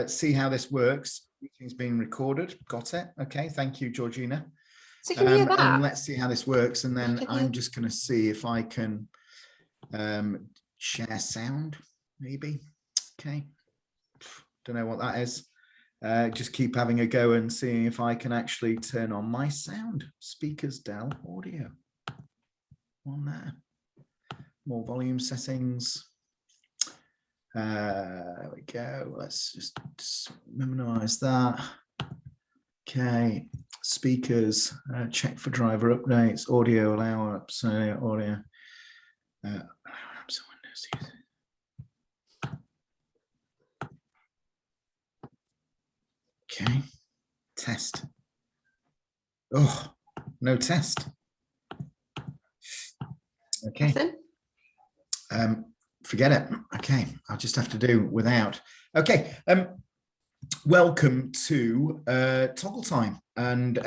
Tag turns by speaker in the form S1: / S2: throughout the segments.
S1: see how this works. Meeting's being recorded. Got it. Okay. Thank you, Georgina.
S2: So can you hear that?
S1: And let's see how this works. And then I'm just going to see if I can share sound, maybe. Okay. Don't know what that is. Just keep having a go and seeing if I can actually turn on my sound. Speakers, Dell, audio. On there. More volume settings. There we go. Let's just minimize that. Okay. Speakers, check for driver updates, audio allow up, so audio. Okay, test. Oh, no test. Okay. Forget it. Okay, I'll just have to do without. Okay. Welcome to Toggle Time, and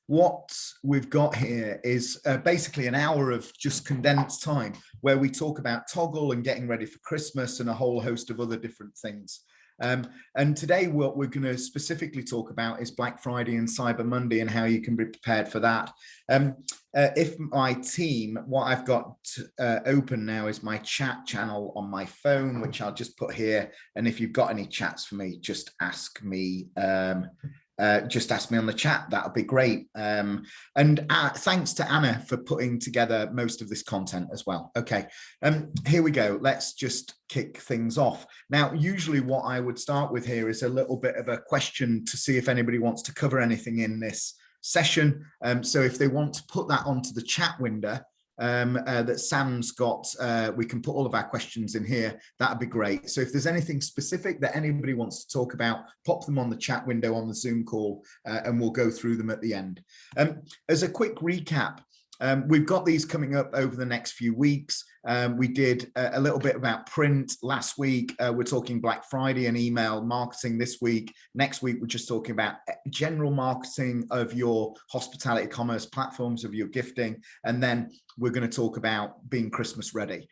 S1: what we've got here is basically an hour of just condensed time where we talk about Toggle and getting ready for Christmas and a whole host of other different things. And today what we're going to specifically talk about is Black Friday and Cyber Monday and how you can be prepared for that. If my team, what I've got open now is my chat channel on my phone, which I'll just put here. And if you've got any chats for me, just ask me. Just ask me on the chat. That'll be great. And thanks to Anna for putting together most of this content as well. Okay, here we go. Let's just kick things off. Now, usually what I would start with here is a little bit of a question to see if anybody wants to cover anything in this session. So if they want to put that onto the chat window that Sam's got, we can put all of our questions in here. That'd be great. So if there's anything specific that anybody wants to talk about, pop them on the chat window on the Zoom call, and we'll go through them at the end. As a quick recap, we've got these coming up over the next few weeks. We did a little bit about print last week. We're talking Black Friday and email marketing this week. Next week, we're just talking about general marketing of your hospitality commerce platforms, of your gifting. And then we're going to talk about being Christmas ready.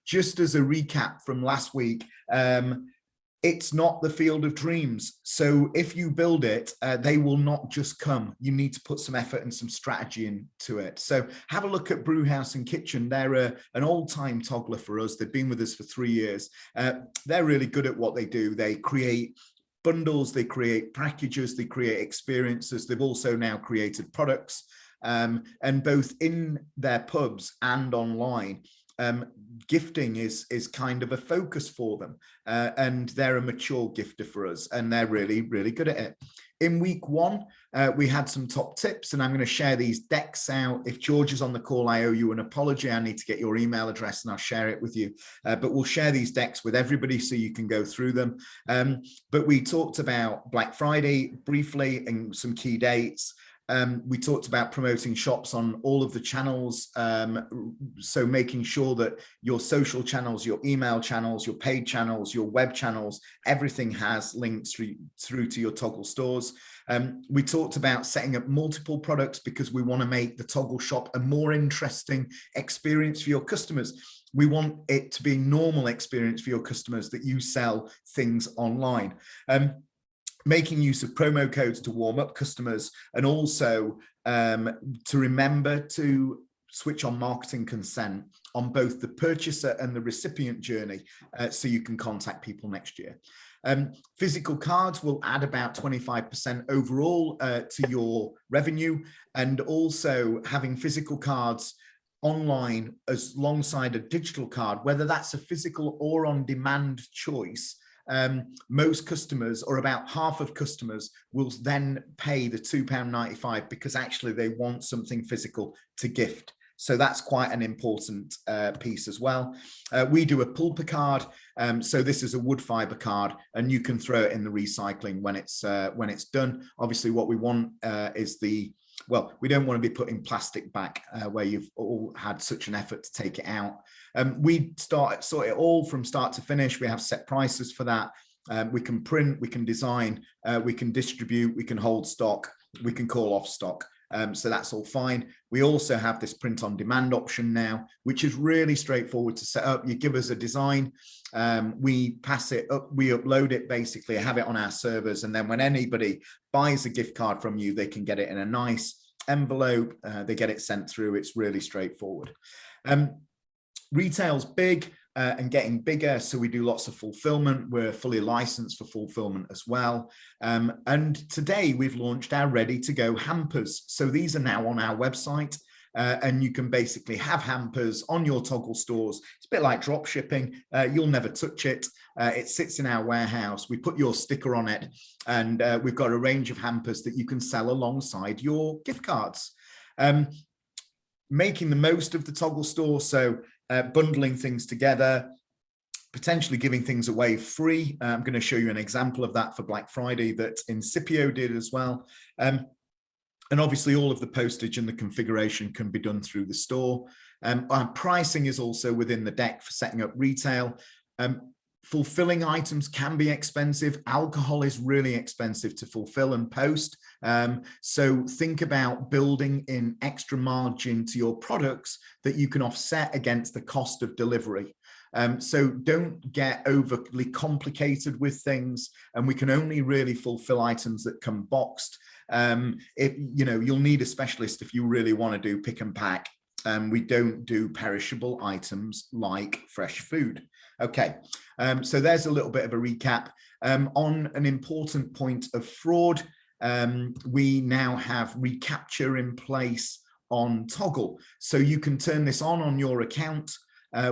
S1: Just as a recap from last week, it's not the field of dreams. So if you build it, they will not just come. You need to put some effort and some strategy into it. So have a look at Brewhouse and Kitchen. They're an old-time toggler for us. They've been with us for 3 years. They're really good at what they do. They create bundles, they create packages, they create experiences. They've also now created products, and both in their pubs and online. Gifting is kind of a focus for them, and they're a mature gifter for us, and they're really, really good at it. In week one, we had some top tips, and I'm going to share these decks out. If George is on the call, I owe you an apology. I need to get your email address and I'll share it with you. But we'll share these decks with everybody so you can go through them. But we talked about Black Friday briefly and some key dates. We talked about promoting shops on all of the channels. So making sure that your social channels, your email channels, your paid channels, your web channels, everything has links through to your Toggle stores. We talked about setting up multiple products because we want to make the Toggle shop a more interesting experience for your customers. We want it to be a normal experience for your customers that you sell things online. Making use of promo codes to warm up customers, and also to remember to switch on marketing consent on both the purchaser and the recipient journey, so you can contact people next year. Physical cards will add about 25% overall to your revenue, and also having physical cards online as alongside a digital card, whether that's a physical or on demand choice. Most customers, or about half of customers, will then pay the £2.95 because actually they want something physical to gift. So that's quite an important piece as well. We do a pulper card. So this is a wood fiber card, and you can throw it in the recycling when it's done. Obviously, what we want is we don't want to be putting plastic back where you've all had such an effort to take it out. We sort it all from start to finish. We have set prices for that. We can print, we can design, we can distribute, we can hold stock, we can call off stock. So that's all fine. We also have this print on demand option now, which is really straightforward to set up. You give us a design, we pass it up, we upload it, basically have it on our servers, and then when anybody buys a gift card from you, they can get it in a nice envelope, they get it sent through. It's really straightforward. Retail's big and getting bigger, so we do lots of fulfillment. We're fully licensed for fulfillment as well. And today we've launched our ready-to-go hampers. So these are now on our website, and you can basically have hampers on your Toggle stores. It's a bit like drop shipping. You'll never touch it. It sits in our warehouse. We put your sticker on it, and we've got a range of hampers that you can sell alongside your gift cards. Making the most of the Toggle store, so bundling things together, potentially giving things away free. I'm going to show you an example of that for Black Friday that Incipio did as well. And obviously all of the postage and the configuration can be done through the store. Our pricing is also within the deck for setting up retail. Fulfilling items can be expensive. Alcohol is really expensive to fulfill and post. So think about building in extra margin to your products that you can offset against the cost of delivery. So don't get overly complicated with things, and we can only really fulfill items that come boxed. You'll need a specialist if you really want to do pick and pack. We don't do perishable items like fresh food. Okay, so there's a little bit of a recap. On an important point of fraud, we now have recapture in place on Toggle. So you can turn this on your account.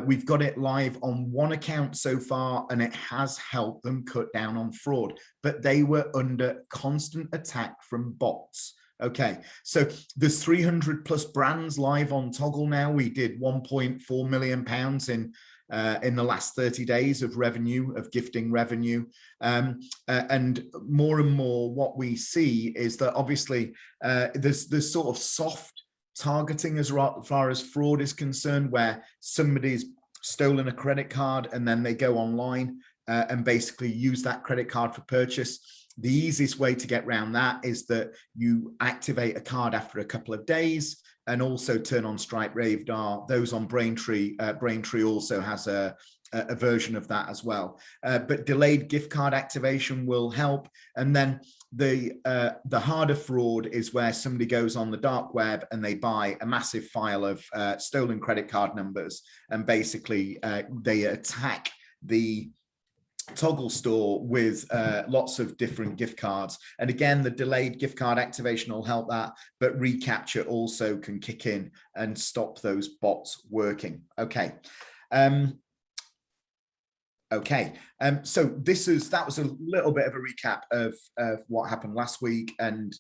S1: We've got it live on one account so far, and it has helped them cut down on fraud, but they were under constant attack from bots. Okay, so there's 300 plus brands live on Toggle now. We did 1.4 million pounds in the last 30 days of revenue, of gifting revenue. And more and more what we see is that obviously there's sort of soft targeting as far as fraud is concerned, where somebody's stolen a credit card and then they go online and basically use that credit card for purchase. The easiest way to get around that is that you activate a card after a couple of days, and also turn on Stripe Radar. Those on Braintree, Braintree also has a version of that as well. But delayed gift card activation will help. And then the harder fraud is where somebody goes on the dark web and they buy a massive file of stolen credit card numbers, and basically they attack the Toggle store with lots of different gift cards. And again, the delayed gift card activation will help that, but recapture also can kick in and stop those bots working. Okay. So that was a little bit of a recap of what happened last week, and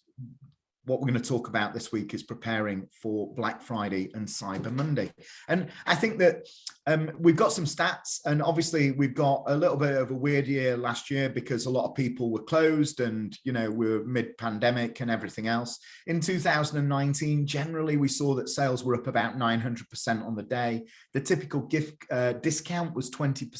S1: what we're going to talk about this week is preparing for Black Friday and Cyber Monday. And I think that we've got some stats, and obviously we've got a little bit of a weird year last year because a lot of people were closed and, we're mid-pandemic and everything else. In 2019, generally, we saw that sales were up about 900% on the day. The typical gift discount was 20.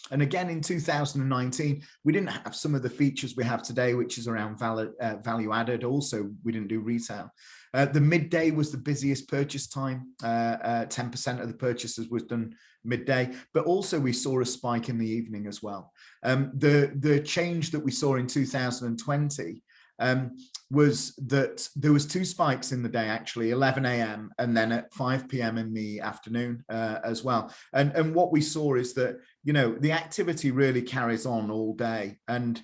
S1: And again, in 2019, we didn't have some of the features we have today, which is around value added. Also, we didn't do retail. The midday was the busiest purchase time. 10% of the purchases was done midday, but also we saw a spike in the evening as well. The change that we saw in 2020 was that there was two spikes in the day, actually, 11 a.m. and then at 5 p.m. in the afternoon as well. And what we saw is that, the activity really carries on all day. And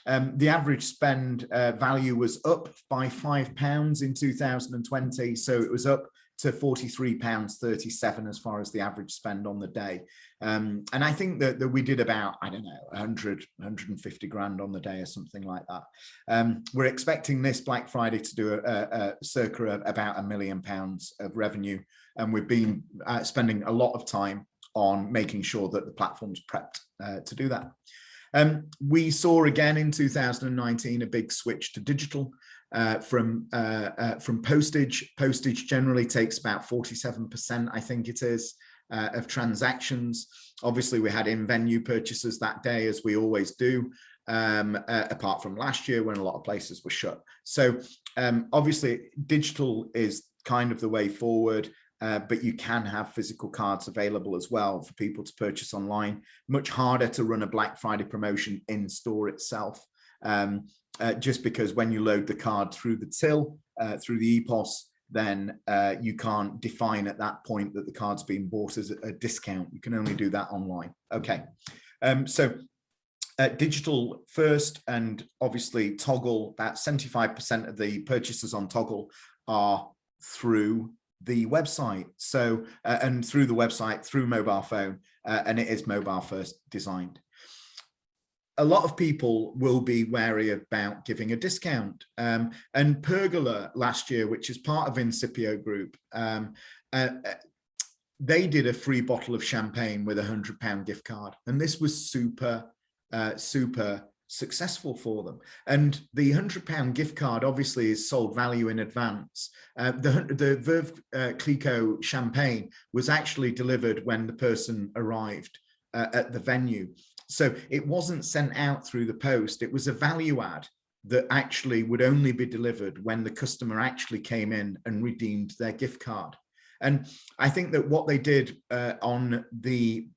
S1: the average spend value was up by £5 in 2020. So it was up to £43.37 as far as the average spend on the day. And I think that we did about, 150 grand on the day or something like that. We're expecting this Black Friday to do circa about £1 million of revenue. And we've been spending a lot of time on making sure that the platform's prepped to do that. We saw again in 2019 a big switch to digital from Postage. Postage generally takes about 47%, I think it is, of transactions. Obviously, we had in-venue purchases that day, as we always do. apart from last year when a lot of places were shut. So obviously digital is kind of the way forward, but you can have physical cards available as well for people to purchase online. Much harder to run a Black Friday promotion in store itself, just because when you load the card through the till, through the EPOS, then you can't define at that point that the card's being bought as a discount. You can only do that online. Okay, so digital first, and obviously Toggle, about 75% of the purchases on Toggle are through the website. So, and through the website, through mobile phone, and it is mobile first designed. A lot of people will be wary about giving a discount. And Pergola last year, which is part of Incipio Group, they did a free bottle of champagne with £100 gift card. And this was super successful for them. And the £100 gift card obviously is sold value in advance. The Veuve Clicquot champagne was actually delivered when the person arrived at the venue. So it wasn't sent out through the post. It was a value add that actually would only be delivered when the customer actually came in and redeemed their gift card. And I think that what they did on the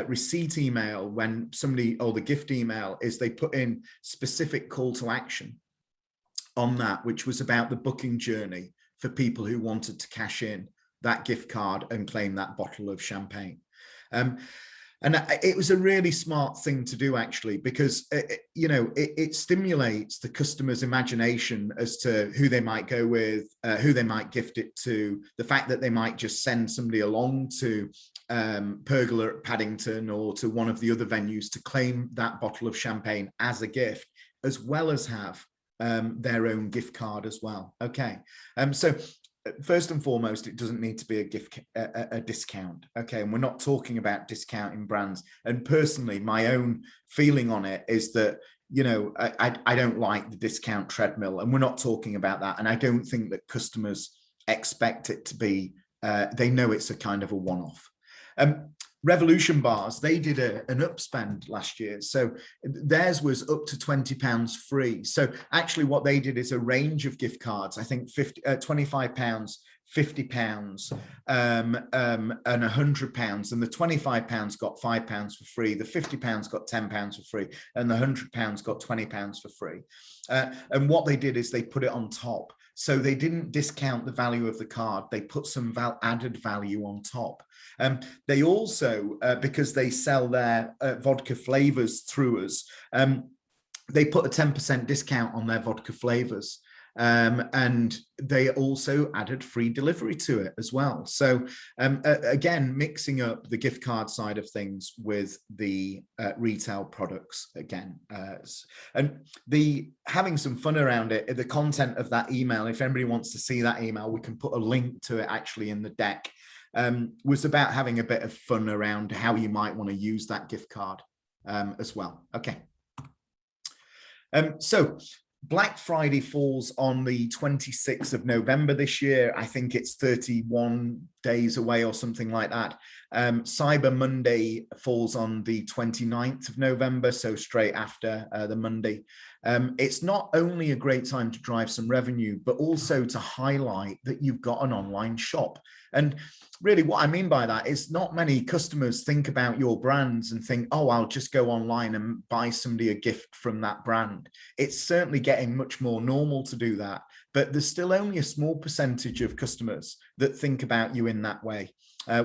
S1: receipt email, when somebody, or the gift email, is they put in specific call to action on that, which was about the booking journey for people who wanted to cash in that gift card and claim that bottle of champagne. And it was a really smart thing to do, actually, because it stimulates the customer's imagination as to who they might go with, who they might gift it to, the fact that they might just send somebody along to Pergola at Paddington or to one of the other venues to claim that bottle of champagne as a gift, as well as have their own gift card as well. Okay, so first and foremost, it doesn't need to be a discount. Okay, and we're not talking about discounting brands. And personally, my own feeling on it is that, I don't like the discount treadmill, and we're not talking about that. And I don't think that customers expect it to be, they know it's a kind of a one-off. Revolution Bars, they did an upspend last year. So theirs was up to £20 free. So actually what they did is a range of gift cards, I think £25, £50, and £100. And the £25 got £5 for free, the £50 got £10 for free, and the £100 got £20 for free. And what they did is they put it on top. So they didn't discount the value of the card. They put some added value on top. They also, because they sell their vodka flavors through us, they put a 10% discount on their vodka flavors. And they also added free delivery to it as well. So again, mixing up the gift card side of things with the retail products again, and having some fun around it. The content of that email, if anybody wants to see that email, we can put a link to it actually in the deck, was about having a bit of fun around how you might want to use that gift card as well. Okay. So Black Friday falls on the 26th of November this year. I think it's 31 days away or something like that. Cyber Monday falls on the 29th of November, so straight after the Monday. It's not only a great time to drive some revenue, but also to highlight that you've got an online shop. And really what I mean by that is not many customers think about your brands and think, oh, I'll just go online and buy somebody a gift from that brand. It's certainly getting much more normal to do that, but there's still only a small percentage of customers that think about you in that way.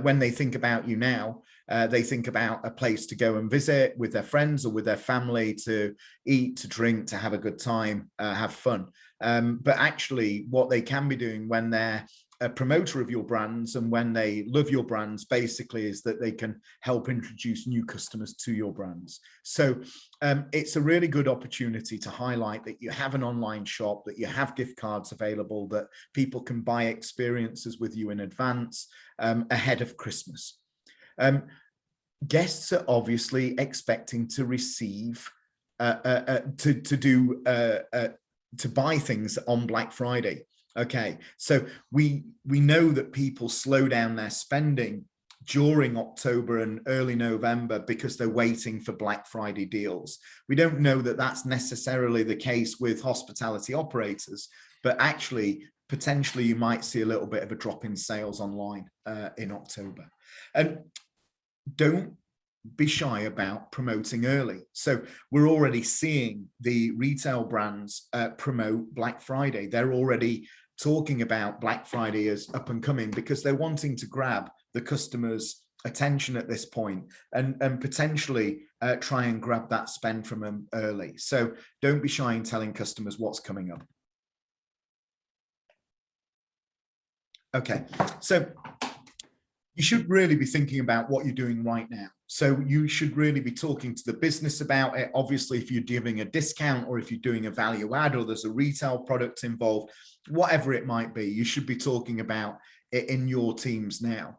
S1: When they think about you now, they think about a place to go and visit with their friends or with their family, to eat, to drink, to have a good time, have fun. But actually what they can be doing when they're a promoter of your brands and when they love your brands, basically, is that they can help introduce new customers to your brands. So it's a really good opportunity to highlight that you have an online shop, that you have gift cards available, that people can buy experiences with you in advance ahead of Christmas. Guests are obviously expecting to receive, to buy things on Black Friday. Okay, so we know that people slow down their spending during October and early November because they're waiting for Black Friday deals. We don't know that that's necessarily the case with hospitality operators, but actually, potentially you might see a little bit of a drop in sales online in October. And don't be shy about promoting early. So we're already seeing the retail brands promote Black Friday. They're already talking about Black Friday as up and coming because they're wanting to grab the customer's attention at this point and potentially try and grab that spend from them early. So don't be shy in telling customers what's coming up. Okay, so you should really be thinking about what you're doing right now. So you should really be talking to the business about it. Obviously, if you're giving a discount or if you're doing a value add or there's a retail product involved, whatever it might be, you should be talking about it in your teams now.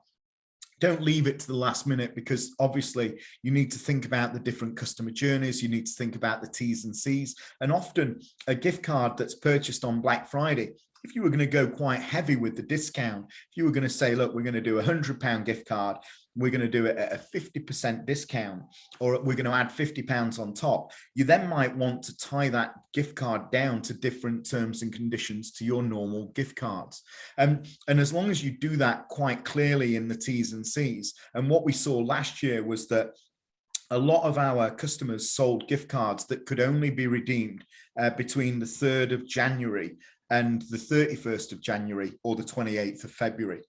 S1: Don't leave it to the last minute because obviously you need to think about the different customer journeys. You need to think about the T's and C's. And often a gift card that's purchased on Black Friday, if you were going to go quite heavy with the discount, if you were going to say, look, we're going to do a £100 gift card, we're going to do it at a 50% discount, or we're going to add £50 on top, you then might want to tie that gift card down to different terms and conditions to your normal gift cards. And as long as you do that quite clearly in the T's and C's, and what we saw last year was that a lot of our customers sold gift cards that could only be redeemed between the 3rd of January and the 31st of January or the 28th of February.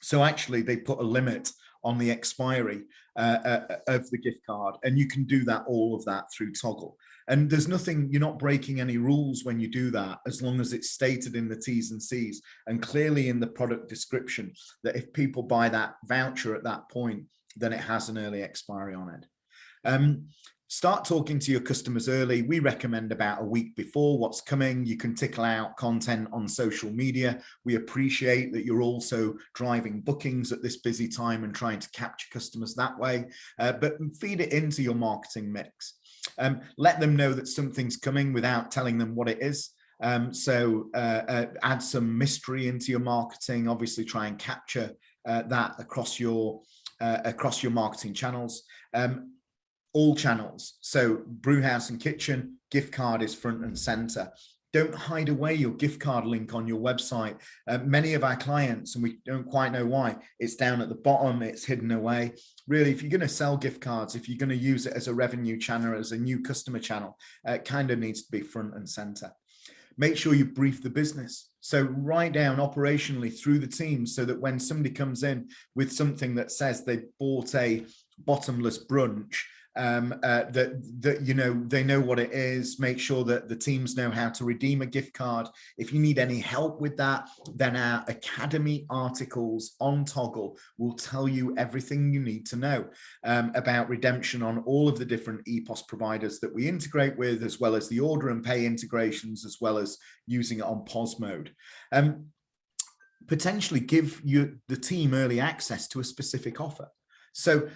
S1: So actually they put a limit on the expiry of the gift card, and you can do that, all of that through Toggle. And there's nothing, you're not breaking any rules when you do that, as long as it's stated in the T's and C's and clearly in the product description that if people buy that voucher at that point, then it has an early expiry on it. Start talking to your customers early. We recommend about a week before what's coming. You can tickle out content on social media. We appreciate that you're also driving bookings at this busy time and trying to capture customers that way, but feed it into your marketing mix. Let them know that something's coming without telling them what it is. So add some mystery into your marketing. Obviously try and capture that across your marketing channels. All channels. So brewhouse and kitchen, gift card is front and center. Don't hide away your gift card link on your website. Many of our clients, and we don't quite know why, it's down at the bottom, it's hidden away. Really, if you're going to sell gift cards, if you're going to use it as a revenue channel, as a new customer channel, it kind of needs to be front and center. Make sure you brief the business. So write down operationally through the team so that when somebody comes in with something that says they bought a bottomless brunch, that you know, they know what it is. Make sure that the teams know how to redeem a gift card. If you need any help with that, then our Academy articles on Toggle will tell you everything you need to know about redemption on all of the different EPOS providers that we integrate with, as well as the order and pay integrations, as well as using it on POS mode. Potentially give the team early access to a specific offer. So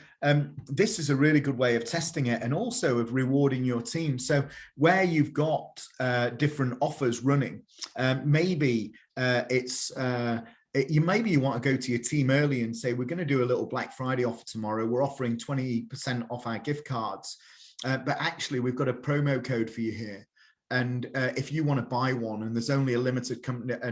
S1: this is a really good way of testing it and also of rewarding your team. So where you've got different offers running, maybe you want to go to your team early and say, we're going to do a little Black Friday offer tomorrow. We're offering 20% off our gift cards, but actually we've got a promo code for you here. And if you want to buy one, and there's only a limited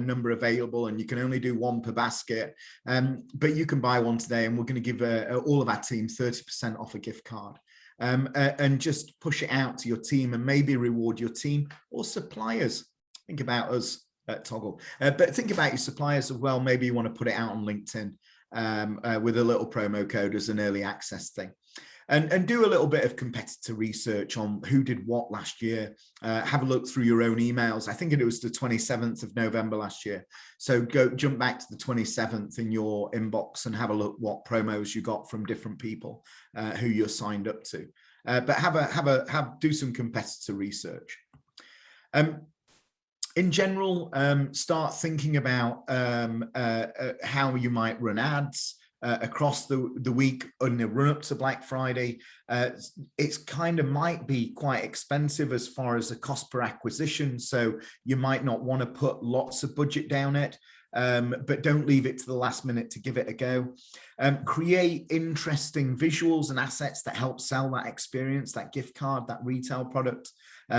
S1: number available, and you can only do one per basket, but you can buy one today, and we're going to give all of our team 30% off a gift card, and just push it out to your team and maybe reward your team or suppliers. Think about us at Toggle, but think about your suppliers as well. Maybe you want to put it out on LinkedIn with a little promo code as an early access thing. And do a little bit of competitor research on who did what last year. Have a look through your own emails. I think it was the 27th of November last year. So jump back to the 27th in your inbox and have a look what promos you got from different people who you're signed up to. But do some competitor research. In general, start thinking about how you might run ads across the week in the run up to Black Friday. It's kind of might be quite expensive as far as the cost per acquisition. So you might not want to put lots of budget down it. but don't leave it to the last minute to give it a go. Create interesting visuals and assets that help sell that experience, that gift card, that retail product.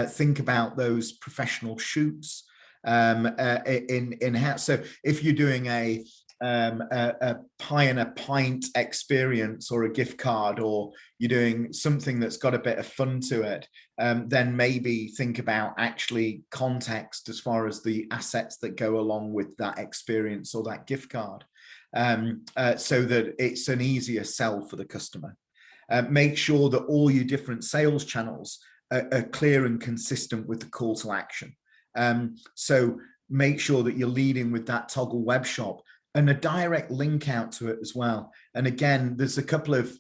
S1: Think about those professional shoots in-house. So if you're doing a pie and a pint experience or a gift card, or you're doing something that's got a bit of fun to it, then maybe think about actually context as far as the assets that go along with that experience or that gift card, so that it's an easier sell for the customer. Make sure that all your different sales channels are clear and consistent with the call to action. So make sure that you're leading with that toggle web shop and a direct link out to it as well. And again, there's a couple of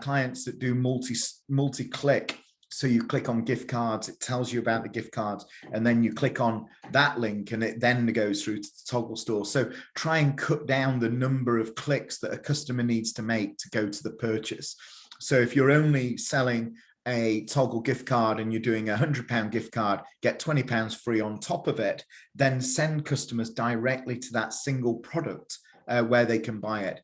S1: clients that do multi-click. So you click on gift cards, it tells you about the gift cards, and then you click on that link and it then goes through to the toggle store. So try and cut down the number of clicks that a customer needs to make to go to the purchase. So if you're only selling a toggle gift card and you're doing £100 gift card, get £20 free on top of it, then send customers directly to that single product where they can buy it.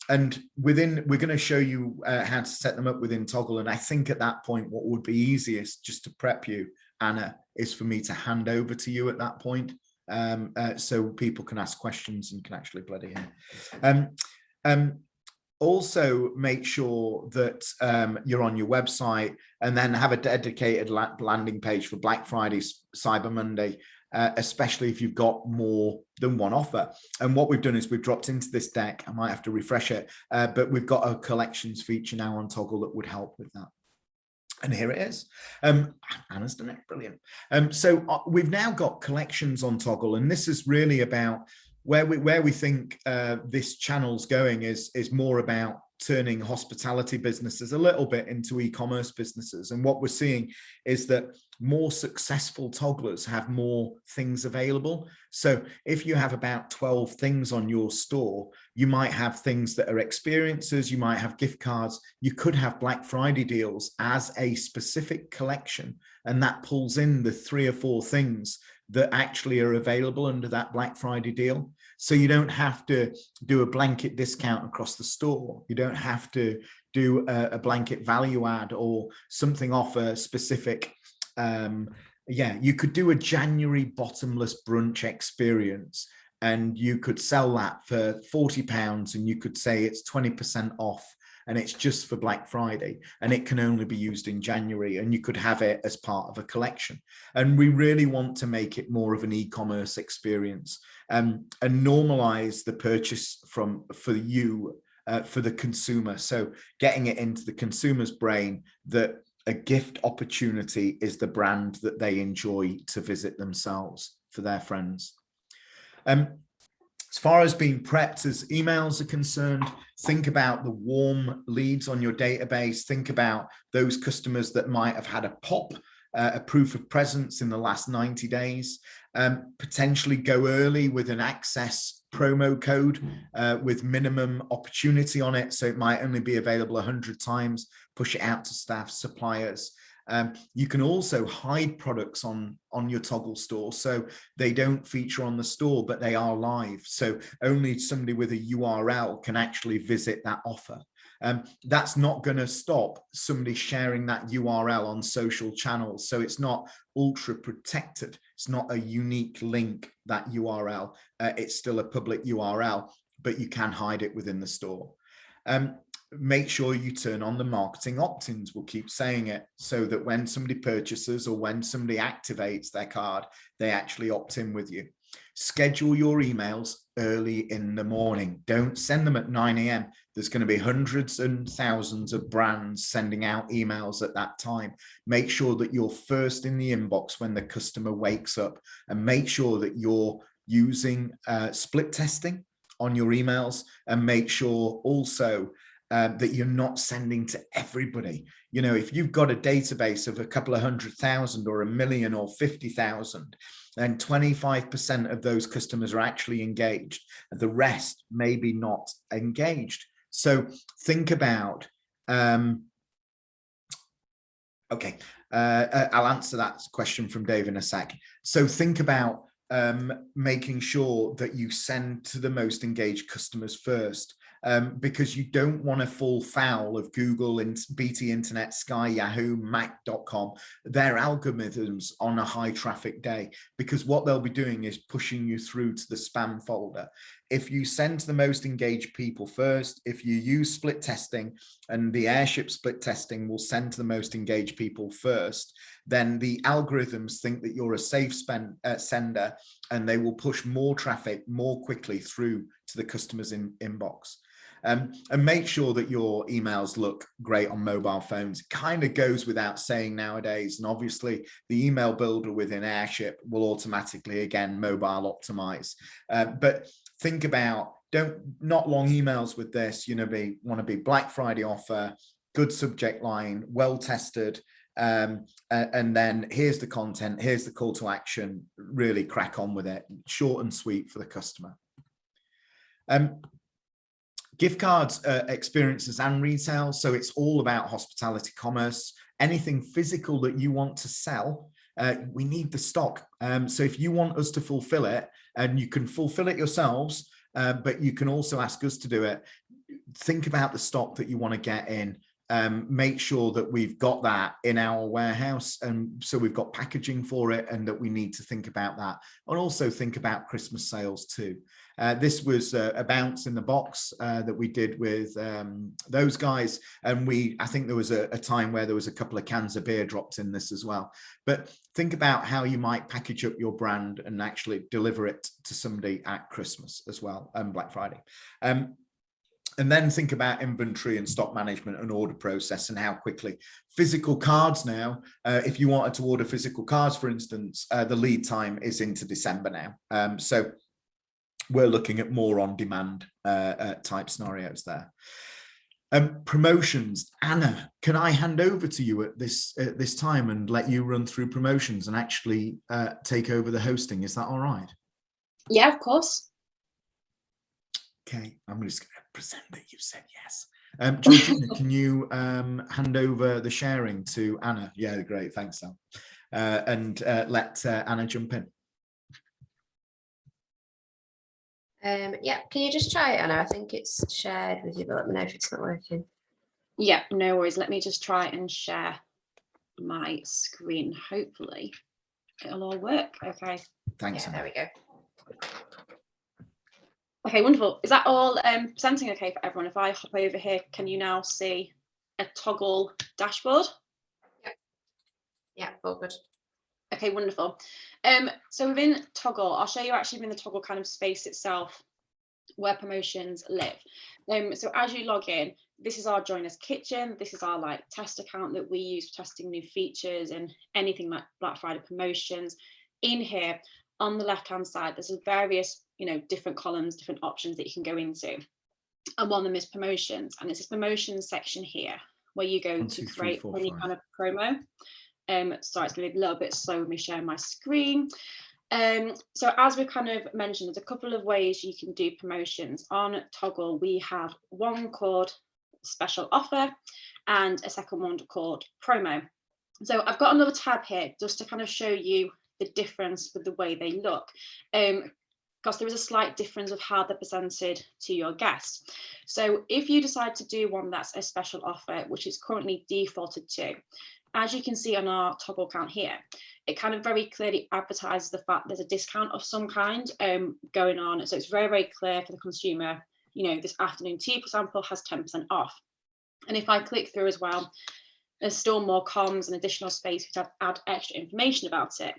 S1: And we're going to show you how to set them up within Toggle. And I think at that point, what would be easiest, just to prep you, Anna, is for me to hand over to you at that point, so people can ask questions and can actually bloody in. Also, make sure that you're on your website, and then have a dedicated landing page for Black Friday, Cyber Monday, especially if you've got more than one offer. And what we've done is we've dropped into this deck. I might have to refresh it, but we've got a collections feature now on Toggle that would help with that. And here it is. Anna's done it, brilliant. So we've now got collections on Toggle, and this is really about where we think this channel's going is more about turning hospitality businesses a little bit into e-commerce businesses. And what we're seeing is that more successful togglers have more things available. So if you have about 12 things on your store, you might have things that are experiences, you might have gift cards, you could have Black Friday deals as a specific collection, and that pulls in the 3 or 4 things that actually are available under that Black Friday deal. So you don't have to do a blanket discount across the store. You don't have to do a blanket value add or something off a specific, you could do a January bottomless brunch experience, and you could sell that for £40, and you could say it's 20% off, and it's just for Black Friday, and it can only be used in January, and you could have it as part of a collection. And we really want to make it more of an e-commerce experience, and normalize the purchase for the consumer. So getting it into the consumer's brain that a gift opportunity is the brand that they enjoy to visit themselves for their friends. As far as being prepped as emails are concerned, think about the warm leads on your database. Think about those customers that might have had a pop, a proof of presence in the last 90 days. Potentially go early with an access promo code with minimum opportunity on it. So it might only be available 100 times. Push it out to staff, suppliers. You can also hide products on your Toggle store, so they don't feature on the store, but they are live. So only somebody with a URL can actually visit that offer. That's not going to stop somebody sharing that URL on social channels. So it's not ultra protected. It's not a unique link, that URL. It's still a public URL, but you can hide it within the store. Make sure you turn on the marketing opt-ins. We'll keep saying it, so that when somebody purchases or when somebody activates their card, they actually opt in with you. Schedule your emails early in the morning. Don't send them at 9 a.m. There's going to be hundreds and thousands of brands sending out emails at that time. Make sure that you're first in the inbox when the customer wakes up, and make sure that you're using split testing on your emails, and make sure also that you're not sending to everybody. You know, if you've got a database of a couple of 100,000 or 1 million or 50,000, then 25% of those customers are actually engaged, and the rest maybe not engaged. So think about, I'll answer that question from Dave in a sec. So think about making sure that you send to the most engaged customers first, because you don't want to fall foul of Google and BT Internet, Sky, Yahoo, Mac.com, their algorithms on a high traffic day, because what they'll be doing is pushing you through to the spam folder. If you send to the most engaged people first, if you use split testing, and the Airship split testing will send to the most engaged people first, then the algorithms think that you're a safe sender, and they will push more traffic more quickly through to the customer's inbox. And make sure that your emails look great on mobile phones. It kind of goes without saying nowadays. And obviously the email builder within Airship will automatically, again, mobile optimize. But think about, not long emails with this, want to be Black Friday offer, good subject line, well tested, and then here's the content, here's the call to action, really crack on with it, short and sweet for the customer. Gift cards, experiences and retail. So it's all about hospitality commerce, anything physical that you want to sell. We need the stock. So if you want us to fulfill it, and you can fulfill it yourselves, but you can also ask us to do it, think about the stock that you want to get in. Make sure that we've got that in our warehouse, and so we've got packaging for it, and that we need to think about that, and also think about Christmas sales too. This was a bounce in the box that we did with those guys, and I think there was a time where there was a couple of cans of beer dropped in this as well. But think about how you might package up your brand and actually deliver it to somebody at Christmas as well, and Black Friday. And then think about inventory and stock management and order process, and how quickly. Physical cards now, if you wanted to order physical cards, for instance, the lead time is into December now. So we're looking at more on demand type scenarios there. Promotions. Anna, can I hand over to you at this time and let you run through promotions and actually take over the hosting? Is that all right?
S2: Yeah, of course.
S1: Okay, I'm just going to present that you said yes. Georgina, can you hand over the sharing to Anna? Yeah, great. Thanks, Sam. And let Anna jump in.
S3: Yeah, can you just try it, Anna? I think it's shared with you, but let me know if it's not working.
S2: Yeah, no worries. Let me just try and share my screen. Hopefully it'll all work. Okay.
S1: Thanks.
S3: Yeah,
S1: Anna.
S3: there we go.
S2: Okay, wonderful. Is that all presenting okay for everyone? If I hop over here, can you now see a toggle dashboard?
S3: Yep. Yeah, all good.
S2: Okay, wonderful. So within Toggle, I'll show you actually in the Toggle kind of space itself where promotions live. So as you log in, this is our Join Us Kitchen. This is our test account that we use for testing new features and anything like Black Friday promotions. In here, on the left-hand side, there's various, different columns, different options that you can go into. And one of them is promotions. And it's this promotions section here where you go to create any kind of promo. Sorry, it's going to be a little bit slow with me sharing my screen. So as we kind of mentioned, there's a couple of ways you can do promotions. On Toggle, we have one called special offer and a second one called promo. So I've got another tab here just to kind of show you the difference with the way they look. Because there is a slight difference of how they're presented to your guests. So if you decide to do one that's a special offer, which is currently defaulted to, as you can see on our Toggle account here, it kind of very clearly advertises the fact there's a discount of some kind going on. So it's very, very clear for the consumer, this afternoon tea, for example, has 10% off. And if I click through as well, there's still more comms and additional space to add extra information about it.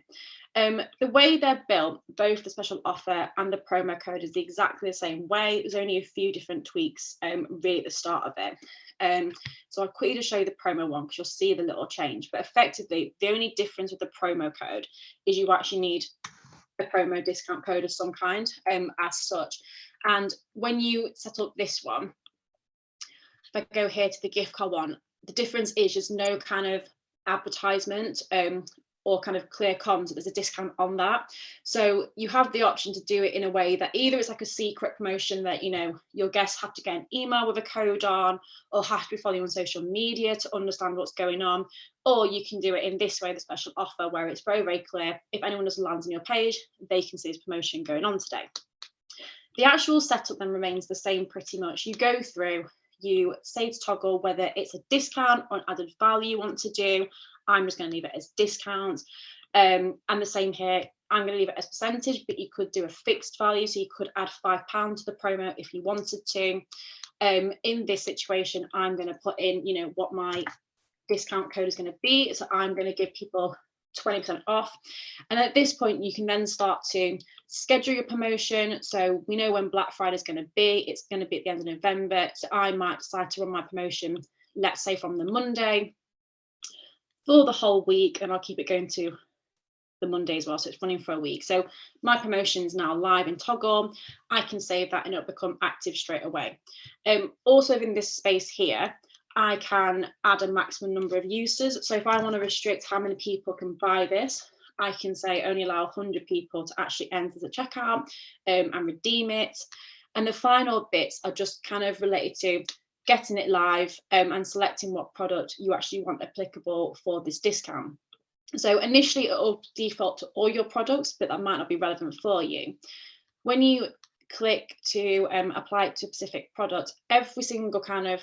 S2: The way they're built, both the special offer and the promo code is exactly the same way. There's only a few different tweaks really at the start of it. So I'll quickly just show you the promo one because you'll see the little change. But effectively, the only difference with the promo code is you actually need a promo discount code of some kind as such. And when you set up this one, if I go here to the gift card one, the difference is just no kind of advertisement or kind of clear comms, there's a discount on that. So you have the option to do it in a way that either it's like a secret promotion that, you know, your guests have to get an email with a code on, or have to be following on social media to understand what's going on, or you can do it in this way, the special offer, where it's very, very clear. If anyone doesn't land on your page, they can see this promotion going on today. The actual setup then remains the same pretty much. You go through, you say to Toggle whether it's a discount or an added value you want to do. I'm just going to leave it as discount. And the same here, I'm going to leave it as percentage, but you could do a fixed value. So you could add £5 to the promo if you wanted to. In this situation, I'm going to put in, you know, what my discount code is going to be. So I'm going to give people 20% off. And at this point, you can then start to schedule your promotion. So we know when Black Friday is going to be. It's going to be at the end of November. So I might decide to run my promotion, let's say from the Monday for the whole week, and I'll keep it going to the Monday as well. So it's running for a week. So my promotion is now live in Toggle. I can save that and it'll become active straight away. Also in this space here, I can add a maximum number of users. So if I want to restrict how many people can buy this, I can say only allow 100 people to actually enter the checkout and redeem it. And the final bits are just kind of related to getting it live and selecting what product you actually want applicable for this discount. So initially it'll default to all your products, but that might not be relevant for you. When you click to apply it to a specific product, every single kind of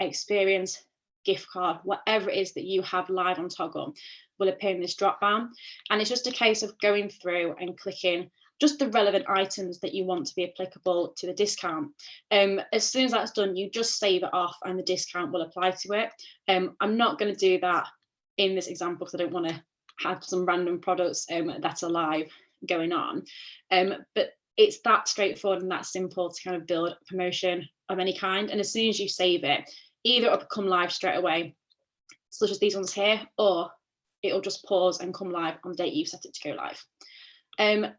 S2: experience, gift card, whatever it is that you have live on Toggle will appear in this drop down. And it's just a case of going through and clicking just the relevant items that you want to be applicable to the discount. As soon as that's done, you just save it off and the discount will apply to it. I'm not going to do that in this example because I don't want to have some random products that are live going on. But it's that straightforward and that simple to kind of build a promotion of any kind. And as soon as you save it, either it'll come live straight away, such as these ones here, or it'll just pause and come live on the date you set it to go live.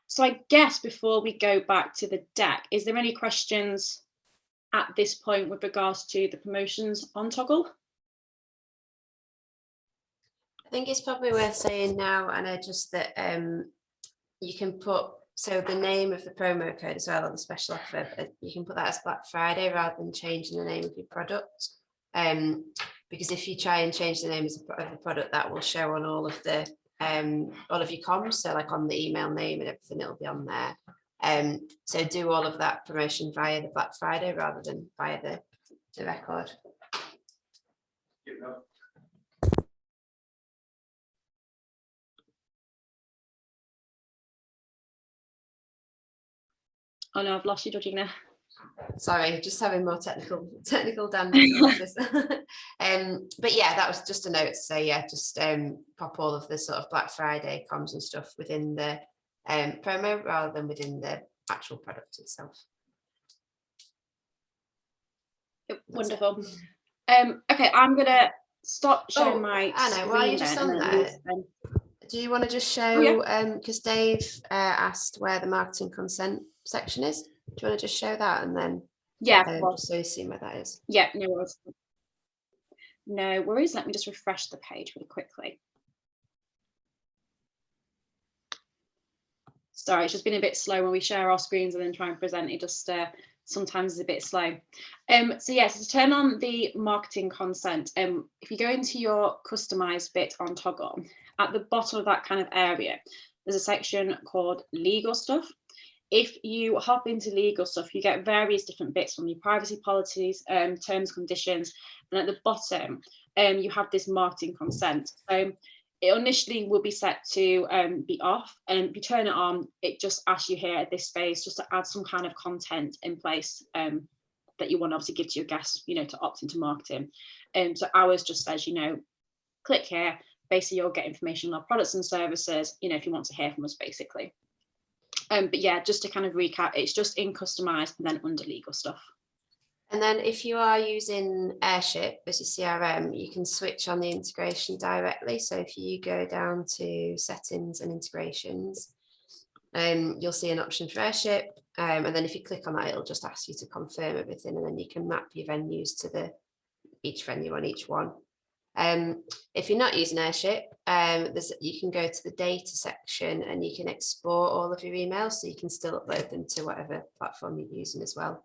S2: So I guess before we go back to the deck, is there any questions at this point with regards to the promotions on Toggle?
S3: I think it's probably worth saying now, Anna, just that you can put, so the name of the promo code as well, or the special offer, you can put that as Black Friday rather than changing the name of your product. Because if you try and change the name of the product, that will show on all of your comms, so like on the email name and everything, it'll be on there. So do all of that promotion via the Black Friday rather than via the record.
S2: Oh no, I've lost you, Georgina.
S3: Sorry, just having more technical difficulties. But yeah, that was just a note to say, yeah, just pop all of the sort of Black Friday comms and stuff within the promo rather than within the actual product itself.
S2: Wonderful. Okay, I'm gonna stop sharing my
S3: Anna, while you're just on there, do you want to just show, because Dave asked where the marketing consent section is. Do you want to just show that and then just so you see where that is?
S2: Yeah, no worries. No worries. Let me just refresh the page really quickly. Sorry, it's just been a bit slow when we share our screens and then try and present. It just sometimes is a bit slow. So yes, to turn on the marketing consent, if you go into your customize bit on Toggle, at the bottom of that kind of area, there's a section called legal stuff. If you hop into legal stuff, you get various different bits from your privacy policies, terms, conditions, and at the bottom, you have this marketing consent. So it initially will be set to be off, and if you turn it on, it just asks you here at this space just to add some kind of content in place that you want to obviously give to your guests, you know, to opt into marketing. So ours just says, you know, click here. Basically, you'll get information on our products and services, you know, if you want to hear from us, basically. But yeah, just to kind of recap, it's just in customized and then under legal stuff.
S3: And then if you are using Airship as your CRM, you can switch on the integration directly. So if you go down to settings and integrations, you'll see an option for Airship. And then if you click on that, it'll just ask you to confirm everything. And then you can map your venues to each venue on each one. If you're not using Airship, you can go to the data section and you can export all of your emails, so you can still upload them to whatever platform you're using as well.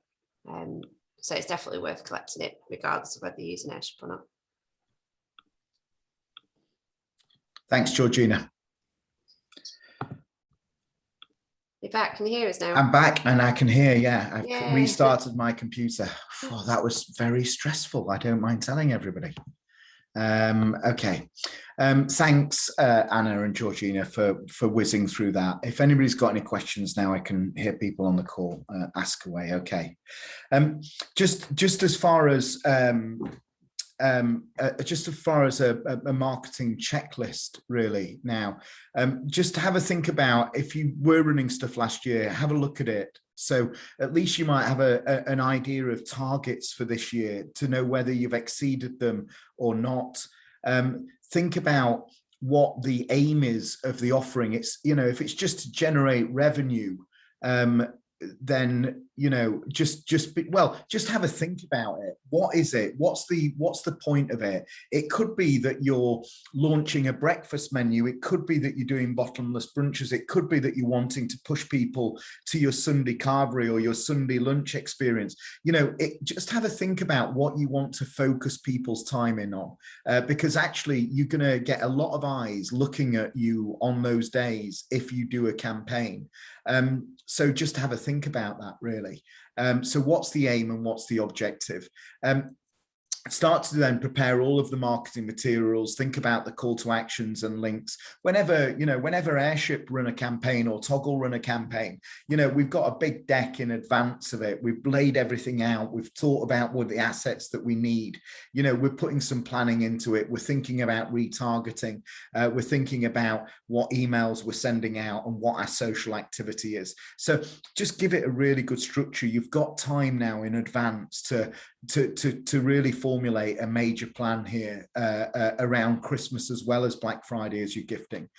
S3: So it's definitely worth collecting it regardless of whether you're using Airship or not.
S1: Thanks, Georgina.
S3: You're back, can you hear us now?
S1: I'm back and I can hear, yeah. I've
S3: Yay.
S1: restarted my computer. Oh, that was very stressful. I don't mind telling everybody. Okay. Thanks, Anna and Georgina, for whizzing through that. If anybody's got any questions now, I can hear people on the call. Ask away. Okay. Just as far as a marketing checklist, really. Now, just have a think about, if you were running stuff last year, have a look at it. So at least you might have an idea of targets for this year to know whether you've exceeded them or not. Think about what the aim is of the offering. It's, you know, if it's just to generate revenue, then, you know, just have a think about it. What is it? What's the point of it? It could be that you're launching a breakfast menu. It could be that you're doing bottomless brunches. It could be that you're wanting to push people to your Sunday carvery or your Sunday lunch experience. You know, just have a think about what you want to focus people's time in on, because actually you're going to get a lot of eyes looking at you on those days if you do a campaign. So just have a think about that, really. So what's the aim and what's the objective? Start to then prepare all of the marketing materials. Think about the call to actions and links. Whenever Airship run a campaign or Toggle run a campaign, you know, we've got a big deck in advance of it. We've laid everything out. We've thought about what the assets that we need. You know, we're putting some planning into it. We're thinking about retargeting. We're thinking about what emails we're sending out and what our social activity is. So just give it a really good structure. You've got time now in advance to really formulate a major plan here around Christmas as well as Black Friday as you're gifting.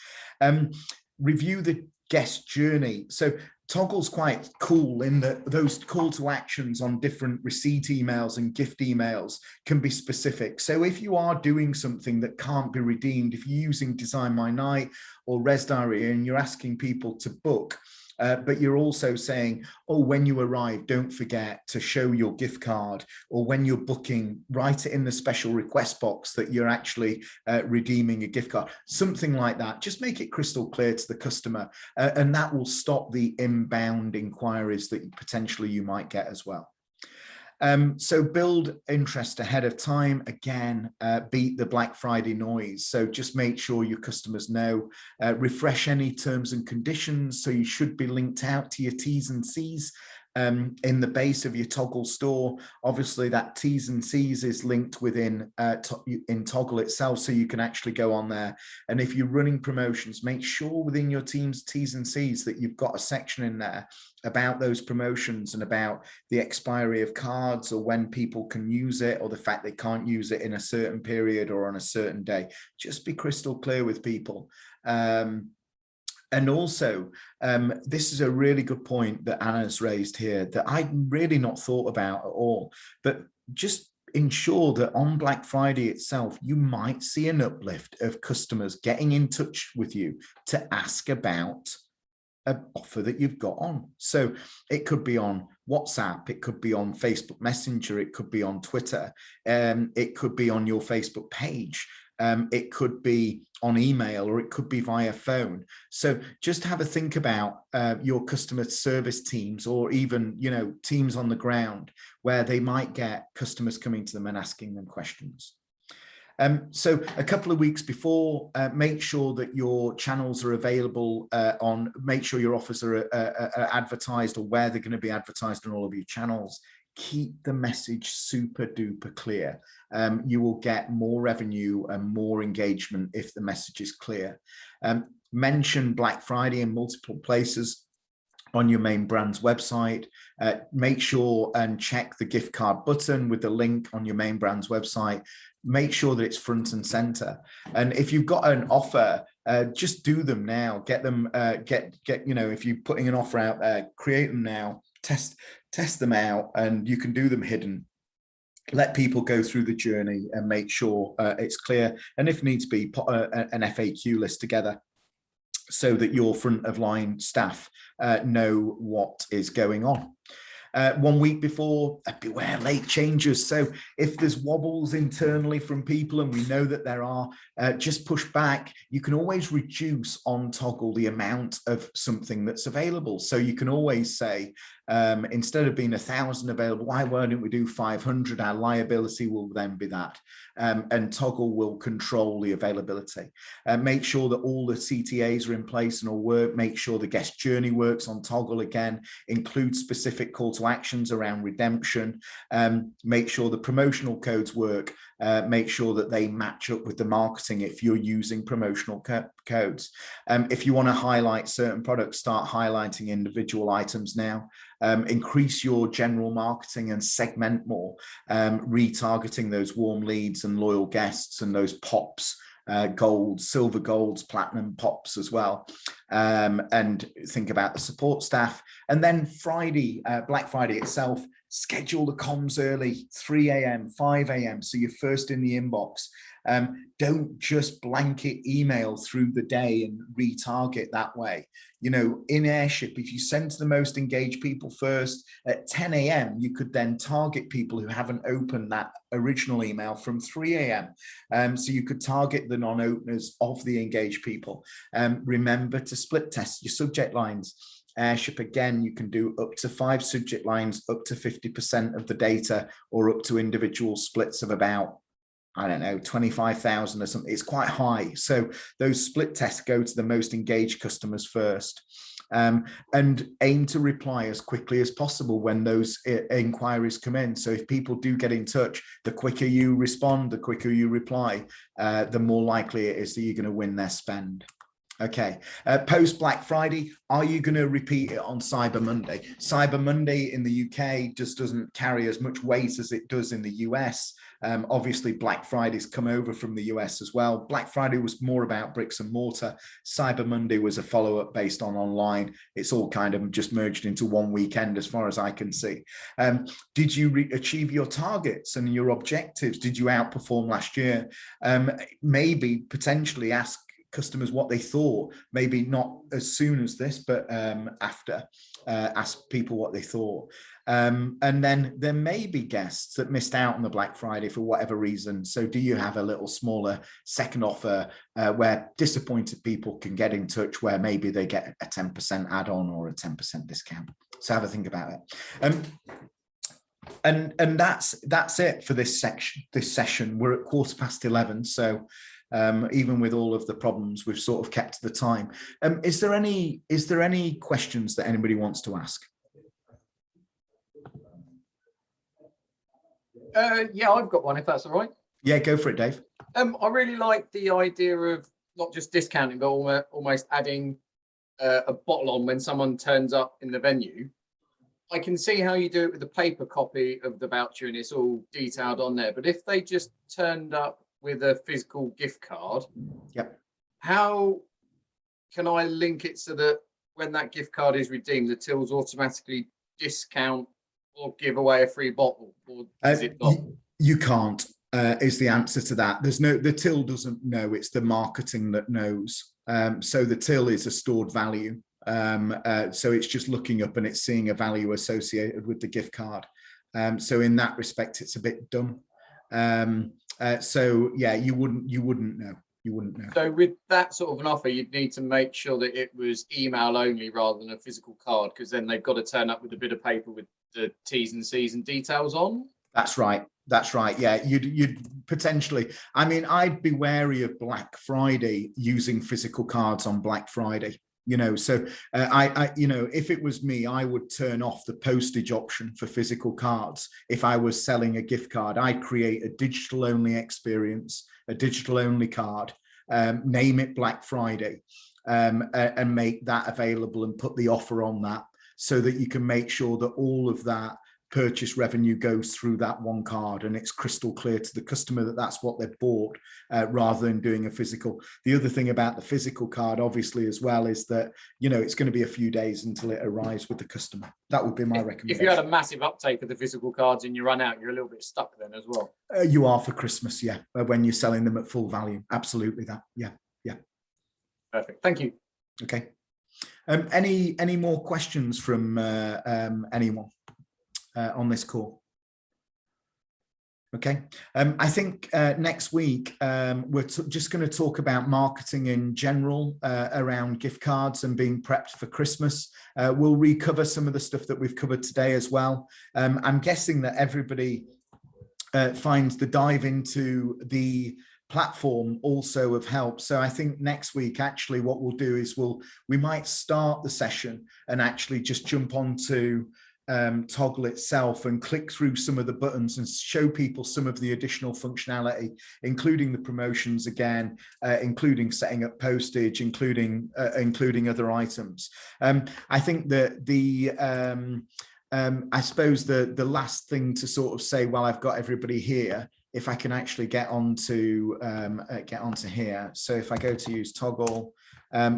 S1: Review the guest journey. So Toggle's quite cool in that those call to actions on different receipt emails and gift emails can be specific. So if you are doing something that can't be redeemed, if you're using Design My Night or Res Diary and you're asking people to book, but you're also saying, oh, when you arrive, don't forget to show your gift card, or when you're booking, write it in the special request box that you're actually redeeming a gift card, something like that. Just make it crystal clear to the customer, and that will stop the inbound inquiries that potentially you might get as well. So build interest ahead of time. Again, beat the Black Friday noise. So just make sure your customers know. Refresh any terms and conditions. So you should be linked out to your T's and C's in the base of your Toggle store. Obviously, that T's and C's is linked within in Toggle itself, so you can actually go on there. And if you're running promotions, make sure within your team's T's and C's that you've got a section in there about those promotions and about the expiry of cards, or when people can use it, or the fact they can't use it in a certain period or on a certain day. Just be crystal clear with people. And also, this is a really good point that Anna's raised here that I'd really not thought about at all, but just ensure that on Black Friday itself, you might see an uplift of customers getting in touch with you to ask about an offer that you've got on. So it could be on WhatsApp, it could be on Facebook Messenger, it could be on Twitter, it could be on your Facebook page. It could be on email, or it could be via phone. So just have a think about your customer service teams, or even, you know, teams on the ground where they might get customers coming to them and asking them questions. So a couple of weeks before, make sure that your channels are available make sure your offers are advertised, or where they're going to be advertised on all of your channels. Keep the message super duper clear. You will get more revenue and more engagement if the message is clear. Mention Black Friday in multiple places on your main brand's website. Make sure and check the gift card button with the link on your main brand's website. Make sure that it's front and center. And if you've got an offer, just do them now. Get them, you know, if you're putting an offer out there, create them now, test them out, and you can do them hidden. let people go through the journey and make sure it's clear, and if needs be, put an FAQ list together so that your front of line staff know what is going on. 1 week before, beware late changes. So if there's wobbles internally from people, and we know that there are, just push back. You can always reduce on Toggle the amount of something that's available. So you can always say, instead of being 1,000 available, why don't we do 500? Our liability will then be that. And Toggle will control the availability. Make sure that all the CTAs are in place and all work. Make sure the guest journey works on Toggle again. Include specific call to actions around redemption. Make sure the promotional codes work. Make sure that they match up with the marketing if you're using promotional codes. If you want to highlight certain products, start highlighting individual items now. Increase your general marketing and segment more, retargeting those warm leads and loyal guests and those pops, golds, silver golds, platinum pops as well. And think about the support staff. And then Friday, Black Friday itself, schedule the comms early, 3 a.m., 5 a.m. So you're first in the inbox. Don't just blanket email through the day and retarget that way. You know, in Airship, if you send to the most engaged people first at 10 a.m., you could then target people who haven't opened that original email from 3 a.m. So you could target the non-openers of the engaged people. Remember to split test your subject lines. Airship, again, you can do up to 5 subject lines, up to 50% of the data, or up to individual splits of about, I don't know, 25,000 or something. It's quite high. So those split tests go to the most engaged customers first. And aim to reply as quickly as possible when those inquiries come in. So if people do get in touch, the quicker you respond, the quicker you reply, the more likely it is that you're going to win their spend. Okay, post Black Friday, are you going to repeat it on Cyber Monday? Cyber Monday in the UK just doesn't carry as much weight as it does in the US. Obviously, Black Friday's come over from the US as well. Black Friday was more about bricks and mortar. Cyber Monday was a follow-up based on online. It's all kind of just merged into one weekend as far as I can see. Did you achieve your targets and your objectives? Did you outperform last year? Maybe potentially ask customers what they thought, maybe not as soon as this, but after, ask people what they thought. And then there may be guests that missed out on the Black Friday for whatever reason. So do you have a little smaller second offer where disappointed people can get in touch, where maybe they get a 10% add-on or a 10% discount? So have a think about it. And that's it for this session. We're at 11:15, so even with all of the problems, we've sort of kept the time. Is there any questions that anybody wants to ask?
S4: Yeah, I've got one, if that's all right.
S1: Yeah, go for it, Dave.
S4: I really like the idea of not just discounting, but almost adding a bottle on when someone turns up in the venue. I can see how you do it with the paper copy of the voucher and it's all detailed on there. But if they just turned up with a physical gift card,
S1: yep,
S4: how can I link it so that when that gift card is redeemed, the tills automatically discount or give away a free bottle? Or is it not?
S1: You can't, is the answer to that. The till doesn't know, it's the marketing that knows. So the till is a stored value. So it's just looking up and it's seeing a value associated with the gift card. So in that respect, it's a bit dumb. So yeah, you wouldn't know. You wouldn't know.
S4: So with that sort of an offer, you'd need to make sure that it was email only rather than a physical card, because then they've got to turn up with a bit of paper with the T's and C's and details on.
S1: That's right. That's right. Yeah, you'd potentially. I mean, I'd be wary of Black Friday using physical cards on Black Friday. You know, so if it was me, I would turn off the postage option for physical cards. If I was selling a gift card, I'd create a digital only experience, a digital only card, name it Black Friday, and make that available and put the offer on that so that you can make sure that all of that purchase revenue goes through that one card, and it's crystal clear to the customer that that's what they've bought, rather than doing a physical. The other thing about the physical card, obviously, as well, is that, you know, it's going to be a few days until it arrives with the customer. That would be my recommendation.
S4: If you had a massive uptake of the physical cards and you run out, you're a little bit stuck then as well.
S1: You are for Christmas, yeah, when you're selling them at full value. Absolutely that. Yeah.
S4: Perfect. Thank you.
S1: Okay. Any more questions from anyone on this call? Okay. I think next week we're just going to talk about marketing in general around gift cards and being prepped for Christmas. We'll recover some of the stuff that we've covered today as well. I'm guessing that everybody finds the dive into the platform also of help. So I think next week, actually, what we'll do is we might start the session and actually just jump onto Toggle itself and click through some of the buttons and show people some of the additional functionality, including the promotions again, including setting up postage, including other items. I think that I suppose the last thing to sort of say, while I've got everybody here, if I can actually get onto here. So if I go to use Toggle,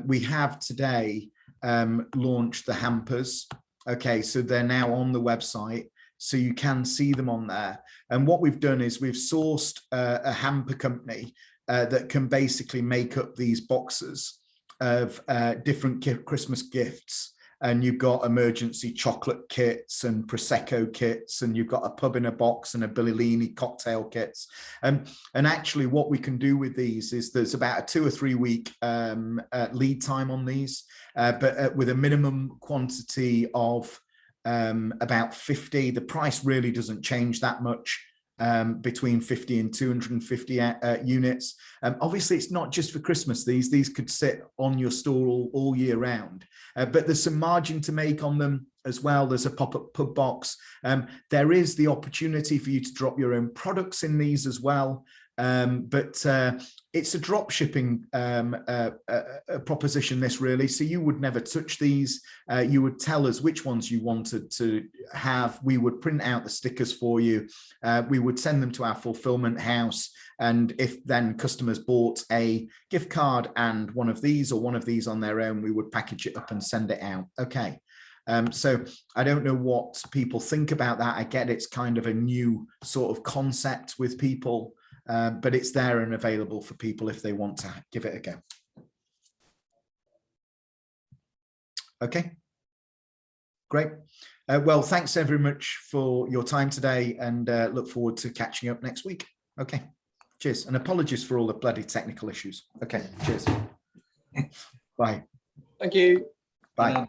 S1: we have today launched the Hampers. Okay, so they're now on the website, so you can see them on there. And what we've done is we've sourced a hamper company that can basically make up these boxes of different Christmas gifts. And you've got emergency chocolate kits and Prosecco kits, and you've got a pub in a box and a Bellini cocktail kits. And actually what we can do with these is there's about a 2 or 3 week lead time on these, but with a minimum quantity of about 50. The price really doesn't change that much. Between 50 and 250 units. Obviously, it's not just for Christmas. These could sit on your store all year round, but there's some margin to make on them as well. There's a pop-up pub box. There is the opportunity for you to drop your own products in these as well. But it's a drop shipping proposition, this really. So you would never touch these. You would tell us which ones you wanted to have. We would print out the stickers for you. We would send them to our fulfillment house. And if then customers bought a gift card and one of these or one of these on their own, we would package it up and send it out. Okay. So I don't know what people think about that. I get it's kind of a new sort of concept with people. But it's there and available for people if they want to give it a go. Okay, great. Well, thanks very much for your time today, and look forward to catching up next week. Okay, cheers. And apologies for all the bloody technical issues. Okay, cheers. Bye.
S4: Thank you.
S1: Bye.